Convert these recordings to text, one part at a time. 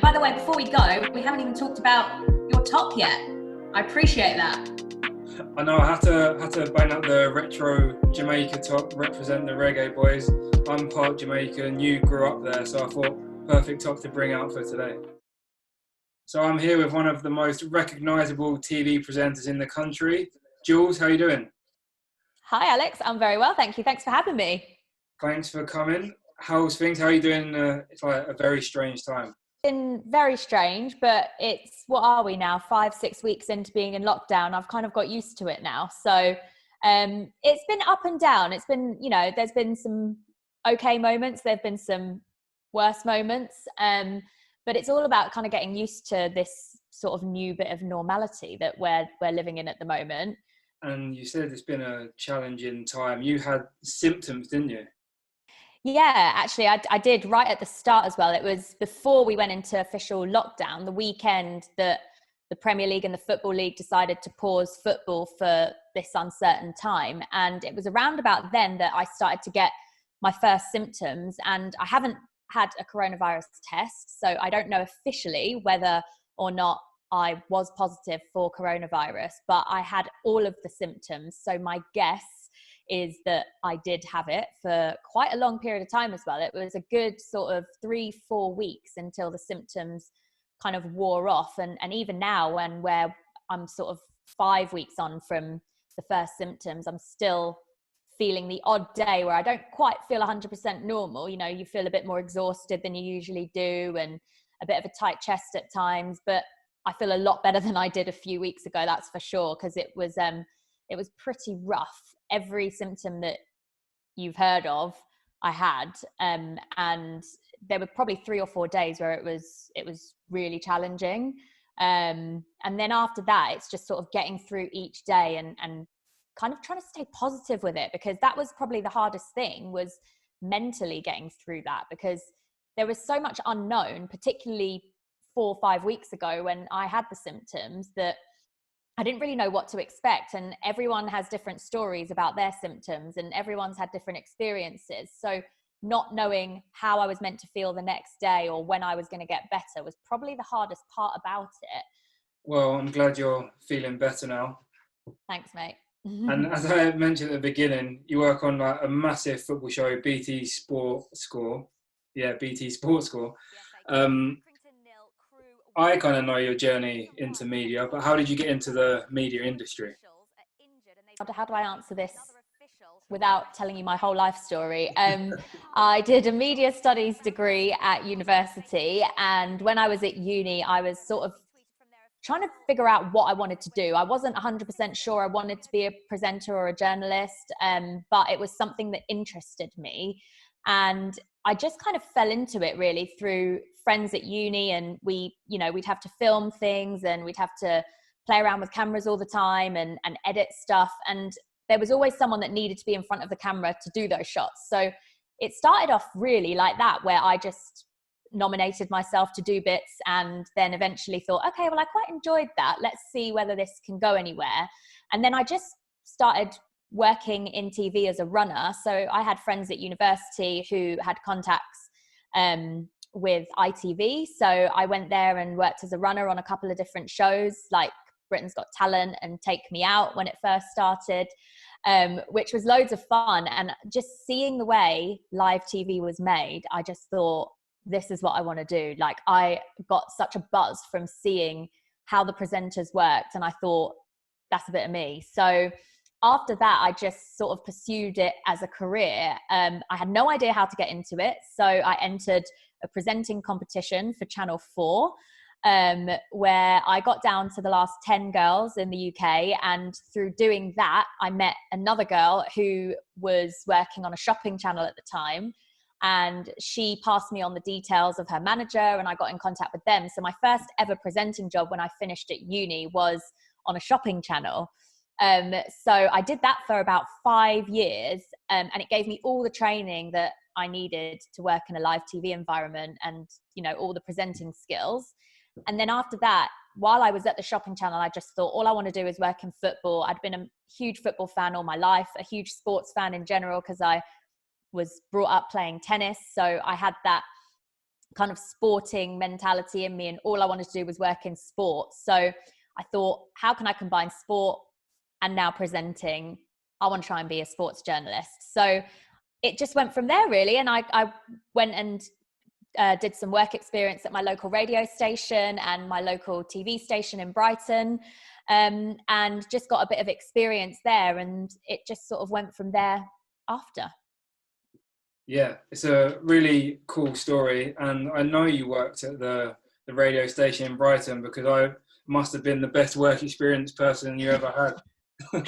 by the way, before we go, we haven't even talked about your top yet. I appreciate that. I know I had to bang up the retro Jamaica top, represent the reggae boys. I'm part Jamaican, you grew up there, so I thought perfect top to bring out for today. So I'm here with one of the most recognisable TV presenters in the country. Jules, how you doing? Hi Alex, I'm very well, thank you. Thanks for having me. Thanks for coming. How's things? How are you doing? It's like a very strange time. Been very strange, but what are we now? 5-6 weeks into being in lockdown. I've kind of got used to it now. So it's been up and down. It's been, there's been some okay moments. There've been some worse moments. But it's all about kind of getting used to this sort of new bit of normality that we're living in at the moment. And you said it's been a challenging time. You had symptoms, didn't you? Yeah, actually, I did right at the start as well. It was before we went into official lockdown, the weekend that the Premier League and the Football League decided to pause football for this uncertain time. And it was around about then that I started to get my first symptoms. And I haven't had a coronavirus test, so I don't know officially whether or not I was positive for coronavirus, but I had all of the symptoms. So my guess is that I did have it for quite a long period of time as well. It was a good sort of 3-4 weeks until the symptoms kind of wore off. And even now, where I'm sort of 5 weeks on from the first symptoms, I'm still feeling the odd day where I don't quite feel 100% normal. You feel a bit more exhausted than you usually do and a bit of a tight chest at times, but I feel a lot better than I did a few weeks ago, that's for sure, because it was pretty rough. Every symptom that you've heard of, I had, and there were probably 3 or 4 days where it was really challenging. And then after that, it's just sort of getting through each day and kind of trying to stay positive with it, because that was probably the hardest thing, was mentally getting through that, because there was so much unknown, particularly 4 or 5 weeks ago when I had the symptoms, that I didn't really know what to expect. And everyone has different stories about their symptoms and everyone's had different experiences. So not knowing how I was meant to feel the next day or when I was going to get better was probably the hardest part about it. Well, I'm glad you're feeling better now. Thanks, mate. And as I mentioned at the beginning, you work on like a massive football show, BT Sport Score. Yeah, BT Sport Score. I kind of know your journey into media, but how did you get into the media industry? How do I answer this without telling you my whole life story? I did a media studies degree at university, and when I was at uni, I was sort of trying to figure out what I wanted to do. I wasn't 100% sure I wanted to be a presenter or a journalist, but it was something that interested me. And I just kind of fell into it really through friends at uni, and we'd have to film things and we'd have to play around with cameras all the time and edit stuff. And there was always someone that needed to be in front of the camera to do those shots. So it started off really like that, where I just nominated myself to do bits and then eventually thought, okay, well, I quite enjoyed that. Let's see whether this can go anywhere. And then I just started working in TV as a runner. So I had friends at university who had contacts with ITV. So I went there and worked as a runner on a couple of different shows like Britain's Got Talent and Take Me Out when it first started, which was loads of fun. And just seeing the way live TV was made, I just thought, this is what I want to do. Like, I got such a buzz from seeing how the presenters worked, and I thought, that's a bit of me. So after that, I just sort of pursued it as a career. I had no idea how to get into it. So I entered a presenting competition for Channel 4, where I got down to the last 10 girls in the UK. And through doing that, I met another girl who was working on a shopping channel at the time. And she passed me on the details of her manager, and I got in contact with them. So my first ever presenting job when I finished at uni was on a shopping channel. So I did that for about 5 years, and it gave me all the training that I needed to work in a live TV environment and, all the presenting skills. And then after that, while I was at the shopping channel, I just thought, all I want to do is work in football. I'd been a huge football fan all my life, a huge sports fan in general, because I was brought up playing tennis. So I had that kind of sporting mentality in me, and all I wanted to do was work in sports. So I thought, how can I combine sport and now presenting? I want to try and be a sports journalist. So it just went from there, really. And I went and did some work experience at my local radio station and my local TV station in Brighton, and just got a bit of experience there. And it just sort of went from there after. Yeah, it's a really cool story. And I know you worked at the radio station in Brighton, because I must have been the best work experience person you ever had.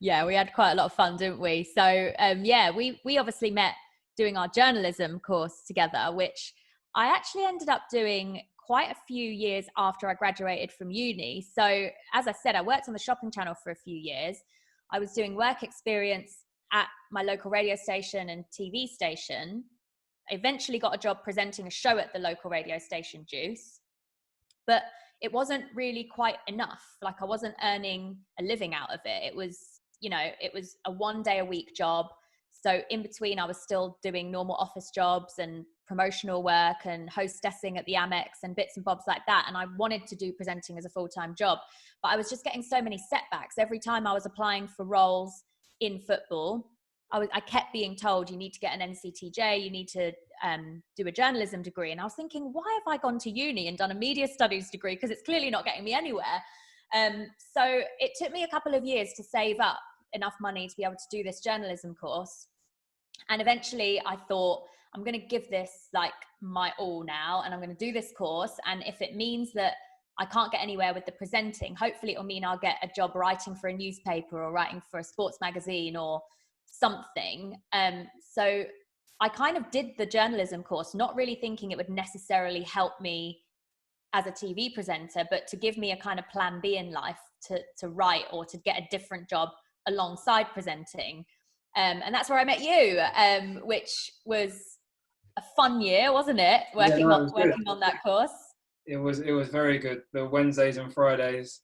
Yeah, we had quite a lot of fun, didn't we? So yeah, we obviously met doing our journalism course together, which I actually ended up doing quite a few years after I graduated from uni. So as I said, I worked on the shopping channel for a few years. I was doing work experience at my local radio station and TV station. I eventually got a job presenting a show at the local radio station, Juice, but it wasn't really quite enough. Like, I wasn't earning a living out of it. It was, you know, it was a 1 day a week job. So in between, I was still doing normal office jobs and promotional work and hostessing at the Amex and bits and bobs like that. And I wanted to do presenting as a full-time job, but I was just getting so many setbacks. Every time I was applying for roles in football, I kept being told, you need to get an NCTJ, you need to do a journalism degree. And I was thinking, why have I gone to uni and done a media studies degree? Because it's clearly not getting me anywhere. So it took me a couple of years to save up enough money to be able to do this journalism course. And eventually I thought, I'm going to give this like my all now, and I'm going to do this course. And if it means that I can't get anywhere with the presenting, hopefully it'll mean I'll get a job writing for a newspaper or writing for a sports magazine or something. So I kind of did the journalism course, not really thinking it would necessarily help me as a TV presenter, but to give me a kind of plan B in life to write or to get a different job alongside presenting. And that's where I met you, which was a fun year, wasn't it? Working on that course. It was very good. The Wednesdays and Fridays,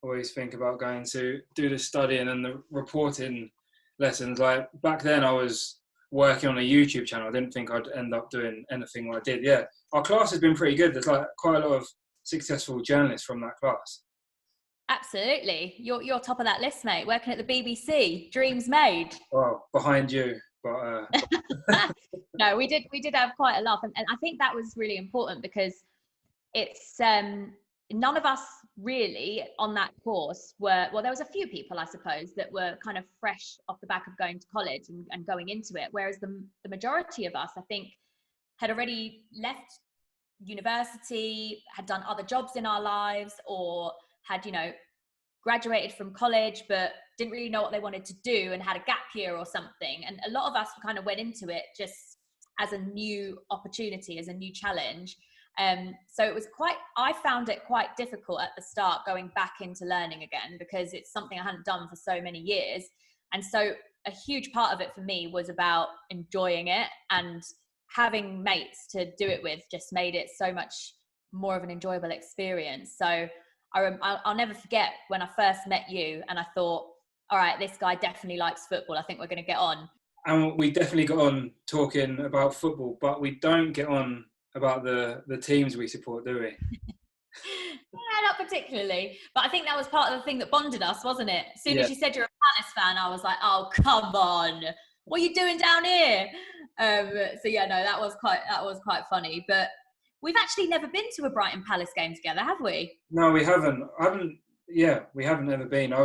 always think about going to do the studying and the reporting lessons. Like, back then I was working on a YouTube channel. I didn't think I'd end up doing anything I did. Yeah, our class has been pretty good. There's like quite a lot of successful journalists from that class. Absolutely. You're top of that list, mate. Working at the BBC, dreams made. Well, behind you, but no, we did have quite a laugh, and I think that was really important, because it's none of us really on that course were, well, there was a few people, I suppose, that were kind of fresh off the back of going to college and going into it, whereas the majority of us, I think, had already left university, had done other jobs in our lives, or had, you know, graduated from college but didn't really know what they wanted to do and had a gap year or something. And a lot of us kind of went into it just as a new opportunity, as a new challenge. So it was I found it quite difficult at the start, going back into learning again, because it's something I hadn't done for so many years. And so a huge part of it for me was about enjoying it, and having mates to do it with just made it so much more of an enjoyable experience. So I'll never forget when I first met you and I thought, all right, this guy definitely likes football. I think we're going to get on. And we definitely got on talking about football, but we don't get on about the teams we support, do we? Yeah, not particularly. But I think that was part of the thing that bonded us, wasn't it? As soon as you said you're a Palace fan, I was like, oh, come on. What are you doing down here? So yeah, no, that was quite funny. But we've actually never been to a Brighton Palace game together, have we? No, we haven't. We haven't ever been. I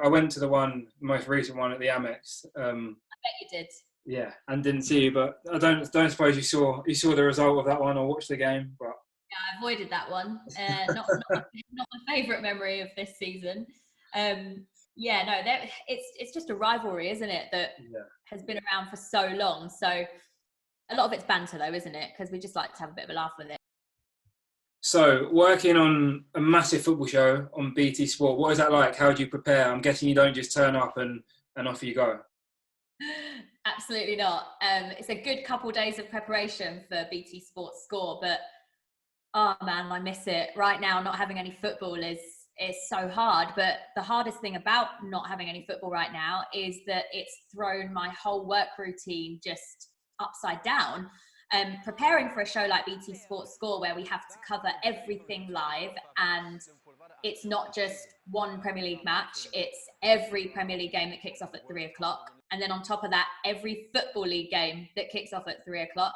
went to the most recent one at the Amex. I bet you did. Yeah, and didn't see you, but I don't suppose you saw the result of that one or watched the game. But yeah, I avoided that one. Not my favourite memory of this season. Yeah, no, it's just a rivalry, isn't it? That has been around for so long. So a lot of it's banter, though, isn't it? Because we just like to have a bit of a laugh with it. So, working on a massive football show on BT Sport, what is that like? How do you prepare? I'm guessing you don't just turn up and off you go. Absolutely not. It's a good couple of days of preparation for BT Sports Score, but oh man, I miss it. Right now, not having any football is so hard. But the hardest thing about not having any football right now is that it's thrown my whole work routine just upside down. Preparing for a show like BT Sports Score, where we have to cover everything live, and it's not just one Premier League match, it's every Premier League game that kicks off at 3:00. And then on top of that, every Football League game that kicks off at 3:00,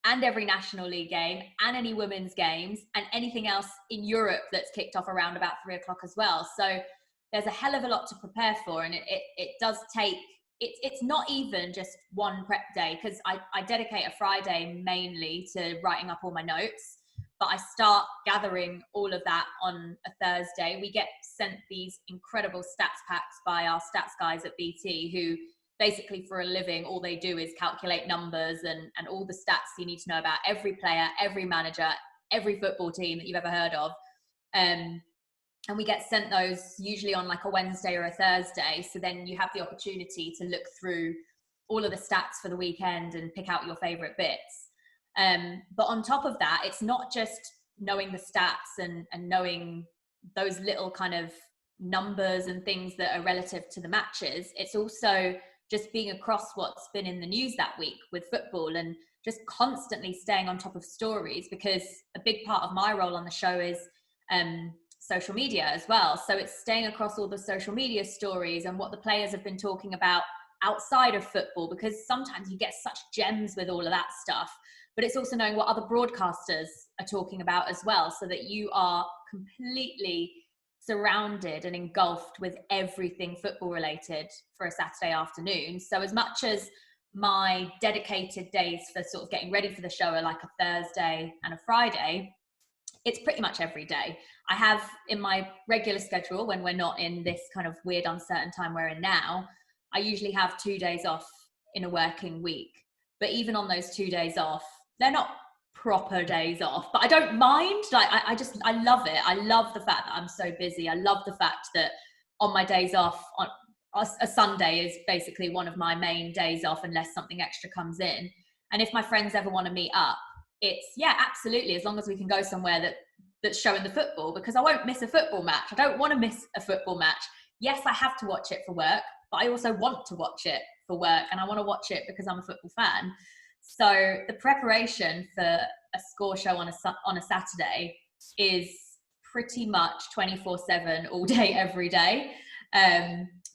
and every National League game, and any women's games, and anything else in Europe that's kicked off around about 3:00 as well. So there's a hell of a lot to prepare for, and it does take, it's not even just one prep day, because I dedicate a Friday mainly to writing up all my notes, but I start gathering all of that on a Thursday. We get sent these incredible stats packs by our stats guys at BT, who basically for a living, all they do is calculate numbers and all the stats you need to know about every player, every manager, every football team that you've ever heard of. And we get sent those usually on like a Wednesday or a Thursday. So then you have the opportunity to look through all of the stats for the weekend and pick out your favorite bits. But on top of that, it's not just knowing the stats and knowing those little kind of numbers and things that are relative to the matches. It's also just being across what's been in the news that week with football, and just constantly staying on top of stories, because a big part of my role on the show is social media as well. So it's staying across all the social media stories and what the players have been talking about outside of football, because sometimes you get such gems with all of that stuff. But it's also knowing what other broadcasters are talking about as well, so that you are completely surrounded and engulfed with everything football related for a Saturday afternoon. So as much as my dedicated days for sort of getting ready for the show are like a Thursday and a Friday, it's pretty much every day. I have in my regular schedule, when we're not in this kind of weird uncertain time we're in now, I usually have 2 days off in a working week. But even on those 2 days off, they're not proper days off, but I don't mind. Like I love it. I love the fact that I'm so busy. I love the fact that on my days off, on a Sunday is basically one of my main days off unless something extra comes in. And if my friends ever want to meet up, it's, yeah, absolutely, as long as we can go somewhere that's showing the football, because I won't miss a football match. I don't want to miss a football match. Yes, I have to watch it for work, but I also want to watch it for work, and I want to watch it because I'm a football fan. So the preparation for a score show on a Saturday is pretty much 24/7 all day, every day.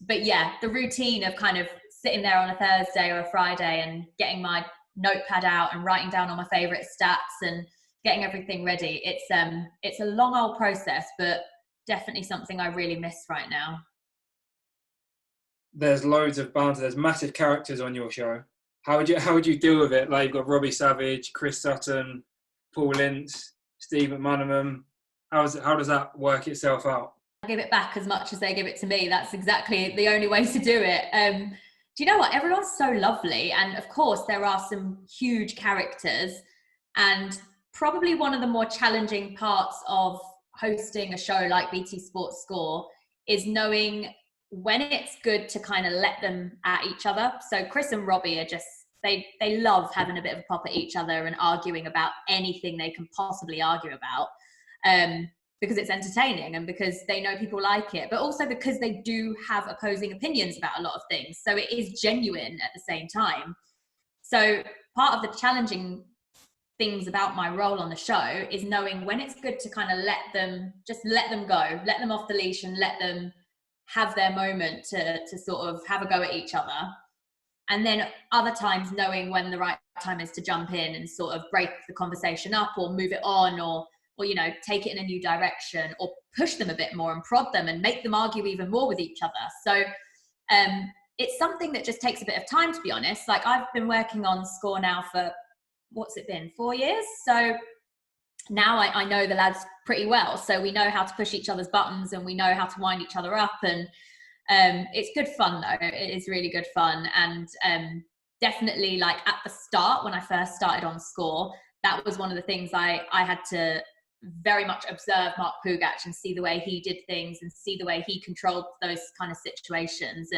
But yeah, the routine of kind of sitting there on a Thursday or a Friday and getting my notepad out and writing down all my favorite stats and getting everything ready. It's a long old process, but definitely something I really miss right now. There's loads of banter. There's massive characters on your show. How would you deal with it? Like, you've got Robbie Savage, Chris Sutton, Paul Ince, Steve McManaman. How does that work itself out? I give it back as much as they give it to me. That's exactly the only way to do it. Do you know what? Everyone's so lovely. And of course, there are some huge characters. And probably one of the more challenging parts of hosting a show like BT Sports Score is knowing when it's good to kind of let them at each other. So Chris and Robbie are just, they love having a bit of a pop at each other and arguing about anything they can possibly argue about, because it's entertaining and because they know people like it, but also because they do have opposing opinions about a lot of things. So it is genuine at the same time. So part of the challenging things about my role on the show is knowing when it's good to kind of let them go, let them off the leash and let them have their moment to sort of have a go at each other. And then other times knowing when the right time is to jump in and sort of break the conversation up or move it on, or you know, take it in a new direction, or push them a bit more and prod them and make them argue even more with each other. So it's something that just takes a bit of time, to be honest. Like, I've been working on Score now for, what's it been, 4 years? So now I know the lads pretty well. So we know how to push each other's buttons and we know how to wind each other up. And it's good fun though. It is really good fun. And definitely, like, at the start, when I first started on Score, that was one of the things I had to very much observe Mark Pugac and see the way he did things and see the way he controlled those kind of situations.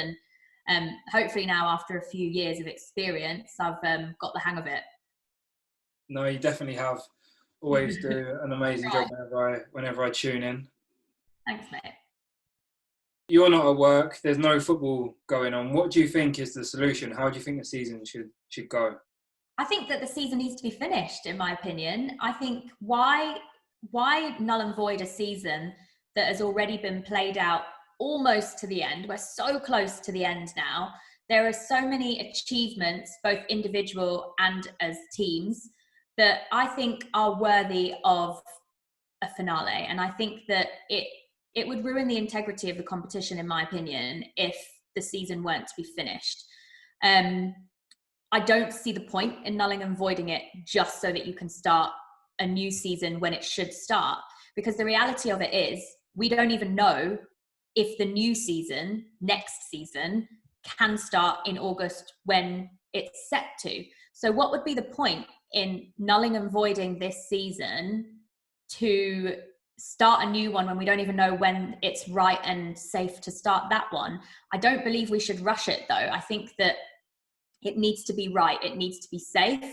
And hopefully now, after a few years of experience, I've got the hang of it. No, you definitely have. Always do an amazing job whenever I tune in. Thanks, mate. You're not at work. There's no football going on. What do you think is the solution? How do you think the season should go? I think that the season needs to be finished, in my opinion. I think why null and void a season that has already been played out almost to the end? We're so close to the end now. There are so many achievements, both individual and as teams, that I think are worthy of a finale. And I think that it would ruin the integrity of the competition, in my opinion, if the season weren't to be finished. I don't see the point in nulling and voiding it just so that you can start a new season when it should start. Because the reality of it is, we don't even know if the new season, next season, can start in August when it's set to. So what would be the point in nulling and voiding this season to start a new one when we don't even know when it's right and safe to start that one? I don't believe we should rush it, though. I think that it needs to be right. It needs to be safe.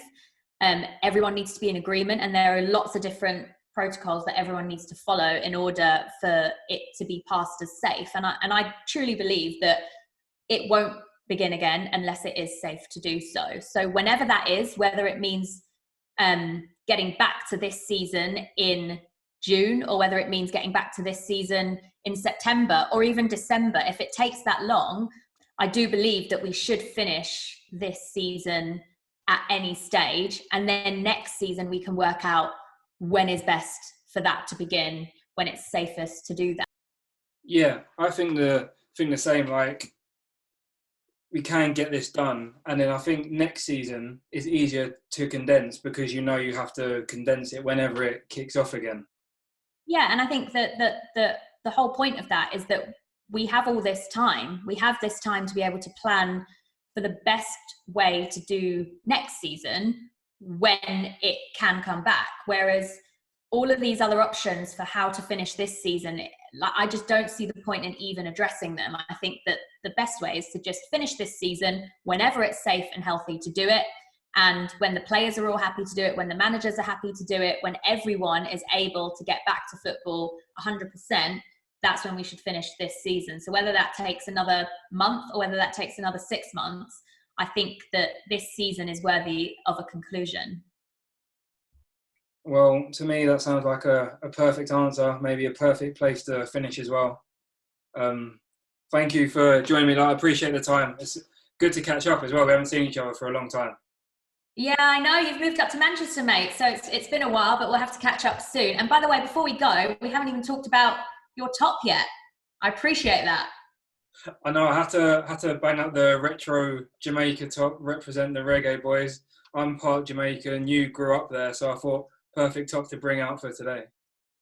Everyone needs to be in agreement, and there are lots of different protocols that everyone needs to follow in order for it to be passed as safe. And I truly believe that it won't begin again unless it is safe to do so. So whenever that is, whether it means getting back to this season in June, or whether it means getting back to this season in September or even December, if it takes that long, I do believe that we should finish this season at any stage, and then next season we can work out when is best for that to begin, when it's safest to do that. Yeah, I think the same. Like, we can get this done, and then I think next season is easier to condense because you have to condense it whenever it kicks off again. Yeah, and I think that the whole point of that is that we have all this time. We have this time to be able to plan for the best way to do next season when it can come back. Whereas all of these other options for how to finish this season, I just don't see the point in even addressing them. I think that the best way is to just finish this season whenever it's safe and healthy to do it. And when the players are all happy to do it, when the managers are happy to do it, when everyone is able to get back to football 100%, that's when we should finish this season. So whether that takes another month or whether that takes another 6 months, I think that this season is worthy of a conclusion. Well, to me, that sounds like a perfect answer, maybe a perfect place to finish as well. Thank you for joining me. I appreciate the time. It's good to catch up as well. We haven't seen each other for a long time. Yeah, I know. You've moved up to Manchester, mate. So it's been a while, but we'll have to catch up soon. And by the way, before we go, we haven't even talked about your top yet. I appreciate that. I know I had to bang up the retro Jamaica top, represent the reggae boys. I'm part Jamaican, you grew up there, so I thought perfect top to bring out for today.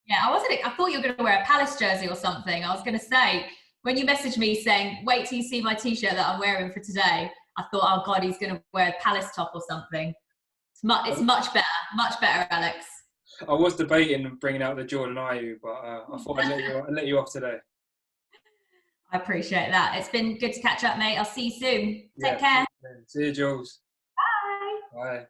Yeah, I thought you were going to wear a Palace jersey or something. I was going to say, when you messaged me saying, wait till you see my t-shirt that I'm wearing for today, I thought, oh God, he's going to wear a Palace top or something. It's much better, Alex. I was debating bringing out the Jordan IU, but I thought I'd let you off today. I appreciate that. It's been good to catch up, mate. I'll see you soon. Take care. See you, Jules. Bye. Bye.